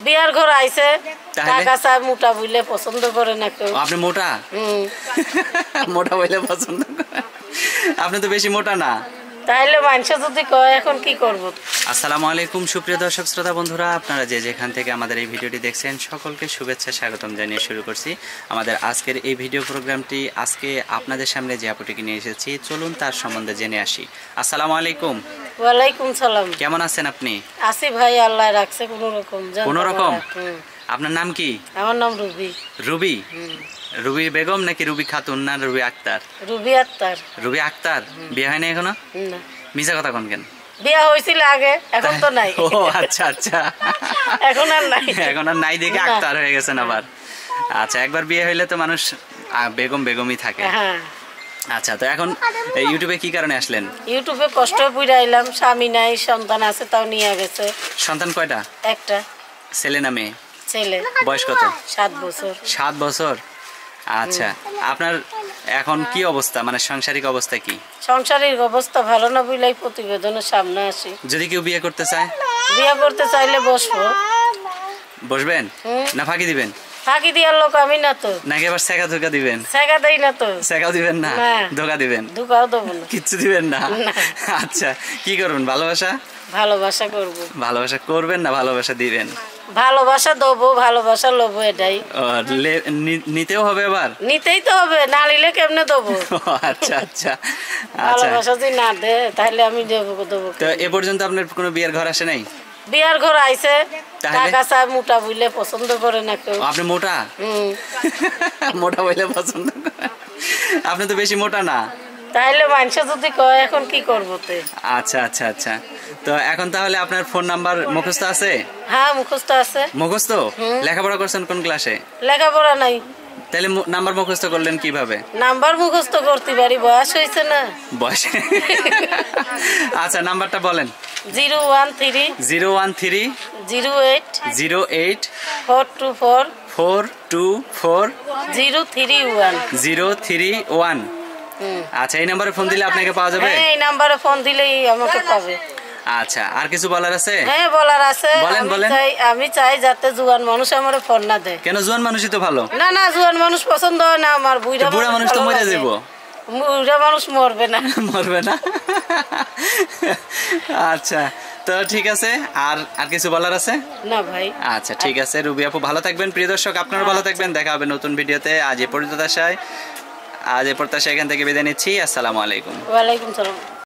বিয়ার ঘর আইছে, টাকা চায়, মোটা বইলে পছন্দ করে না কেউ। আপনি মোটা? মোটা বইলে পছন্দ করে? আপনি তো বেশি মোটা না। তাইলে মানুষ যদি কয় এখন কি করব। আসসালামু আলাইকুম সুপ্রিয় দর্শক শ্রোতা বন্ধুরা, আপনারা যে যেখান থেকে আমাদের এই ভিডিওটি দেখছেন সকলকে শুভেচ্ছা স্বাগতম জানিয়ে শুরু করছি আমাদের আজকের এই ভিডিও প্রোগ্রামটি। আজকে আপনাদের সামনে যে আপুটিকে নিয়ে এসেছি, চলুন তার সম্বন্ধে জেনে আসি। আসসালামু আলাইকুম। ওয়ালাইকুম সালাম। কেমন আছেন আপনি? আছি ভাই, আল্লাহ রাখছে কোনো রকম। কোনো রকম? আপনার নাম কি? আমার নাম রুবি। রুবি? রুবি বেগম নাকি রুবি খাতুন না রুবি আক্তার? রুবি আক্তার। রুবি আক্তার। বিয়ে হয়নি এখনো? না। মিছা কথা কোন কেন? বিয়া হয়েছিল আগে, এখন তো নাই। ও আচ্ছা আচ্ছা, এখন আর নাই। এখন আর নাই দেখে আক্তার হয়ে গেছেন আবার। আচ্ছা, একবার বিয়ে হইলে তো মানুষ বেগম বেগমই থাকে। হ্যাঁ। আচ্ছা, তো এখন ইউটিউবে কি কারণে আসলেন? ইউটিউবে কষ্ট পুইরা আইলাম, স্বামী নাই, সন্তান আছে তাও নিয়ে গেছে। সন্তান কয়টা? একটা। ছেলে না মেয়ে? ছেলে। বয়স কত? 7 বছর। 7 বছর। আচ্ছা, আপনার এখন কি অবস্থা, মানে সাংসারিক অবস্থা কি? সংসারিক অবস্থা ভালো না বলেই প্রতিবেদনের সামনে আসি। যদি কেউ বিয়ে করতে চায়? বিয়ে করতে চাইলে বসবো। বসবেন না ফাঁকি দিবেন? ফাঁকি দিয়ার লোক আমি না তো। নাকি আবার সেকা ধোকা দিবেন? সেকা দেই না তো। সেকাও দিবেন না? ধোকা দিবেন? ধোকাও দেবো না। কিচ্ছু দিবেন না? আচ্ছা, কি করবেন? ভালোবাসা? ভালোবাসা করব। ভালোবাসা করবেন না ভালোবাসা দিবেন? ভালোবাসা দেবো, ভালোবাসা লবো, এটাই। নিতেও হবে আবার? নিতেই তো হবে, না নিলে কেমনে দেবো? আচ্ছা আচ্ছা। ভালোবাসা যদি না দে তাহলে আমি দেবো। তো এ পর্যন্ত আপনার কোনো বিয়ের ঘর আসে নাই? বিয়ার ঘর আইছে, টাকা চায়, মোটা বইলে পছন্দ করে না কেউ। আপনি মোটা? মোটা বইলে পছন্দ করে? আপনি তো বেশি মোটা না। তাইলে মানুষ যদি কয় এখন কি করবো। আচ্ছা আচ্ছা আচ্ছা, তো এখন তাহলে আপনার ফোন নাম্বার মুখস্থ আছে? হ্যাঁ, মুখস্থ আছে। মুখস্থ? লেখাপড়া করছেন কোন ক্লাসে? লেখাপড়া নাই। তাহলে নাম্বার মুখস্থ করলেন কিভাবে? নাম্বার মুখস্থ করতে পারি, বয়স হয়েছে না। বয়স? আচ্ছা, নাম্বারটা বলেন। 013 013 08 08 424 424 031 031। আচ্ছা, এই নাম্বারে ফোন দিলে আপনাকে পাওয়া যাবে? এই নাম্বারে ফোন দিলেই আমাকে পাবে। আচ্ছা, আর কিছু বলার আছে? হ্যাঁ, বলার আছে। বলেন বলেন। আমি চাই যাতে জুয়ান মানুষ আমার ফোন না দেয়। কেন? জুয়ান মানুষই তো ভালো। না না, জুয়ান মানুষ পছন্দ হয় না আমার। বুড়া মানুষ তো মরে যাবো। বুড়া মানুষ মরবে না। মরবে না? আচ্ছা, তো ঠিক আছে। আর আর কিছু বলার আছে? না ভাই। আচ্ছা, ঠিক আছে রুবি আপু, ভালো থাকবেন। প্রিয় দর্শক, আপনারা ভালো থাকবেন। দেখা হবে নতুন ভিডিওতে। আজ এ প্রত্যাশায় এখান থেকে বিদায় নিচ্ছি। আসসালামু আলাইকুম। ওয়ালাইকুম সালাম।